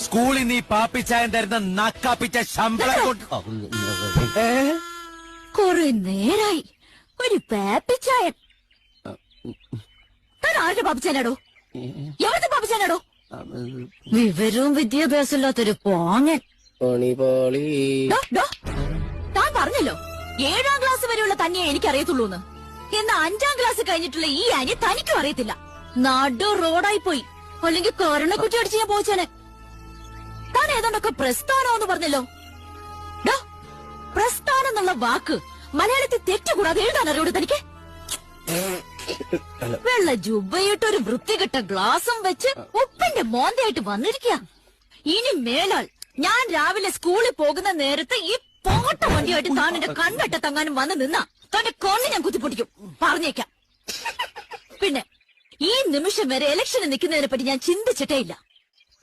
സ്കൂളിൽ നീ പാപ്പിച്ചായൻ തരുന്ന നക്കാപ്പിച്ച ശമ്പളം കൊണ്ട് കുറെ നേരായി ഒരു പാപ്പിച്ചായൻ. താൻ ആരുടെ പാപ്പിച്ചാനാടോ? എവിടുത്തെ പാപ്പിച്ചാനാടോ? വിവരവും വിദ്യാഭ്യാസം ഇല്ലാത്തൊരു പോങ്ങൻ. താൻ പറഞ്ഞല്ലോ 7ാം ക്ലാസ് വരെയുള്ള തന്നെയെ എനിക്കറിയത്തുള്ളൂന്ന്. എന്നാ 5ാം ക്ലാസ് കഴിഞ്ഞിട്ടുള്ള ഈ ആനി തനിക്കും അറിയത്തില്ല. നടു റോഡായി പോയി, അല്ലെങ്കിൽ കൊരണക്കുറ്റി അടിച്ച് ഞാൻ പോയിച്ചേനെ. താൻ ഏതാണ്ടൊക്കെ പ്രസ്ഥാനമെന്ന് പറഞ്ഞല്ലോ. പ്രസ്ഥാനം എന്നുള്ള വാക്ക് മലയാളത്തിൽ തെറ്റുകൂടാതെ എഴുതാൻ അറിയോട് തനിക്ക്? വെള്ള ജുബയിട്ട് ഒരു വൃത്തികെട്ട ഗ്ലാസും വെച്ച് ഉപ്പിന്റെ മോന്തയായിട്ട് വന്നിരിക്കുക. ഇനി മേലാൽ ഞാൻ രാവിലെ സ്കൂളിൽ പോകുന്ന നേരത്തെ ഈ പോട്ട വണ്ടിയായിട്ട് താൻ എന്റെ കൺവെട്ടത്തങ്ങാനും വന്ന് നിന്നാ തന്റെ കണ്ണ് ഞാൻ കുത്തിപ്പൊട്ടിക്കും, പറഞ്ഞേക്കാം. പിന്നെ ഈ നിമിഷം വരെ ഇലക്ഷന് നിൽക്കുന്നതിനെ പറ്റി ഞാൻ ചിന്തിച്ചിട്ടേ ഇല്ല.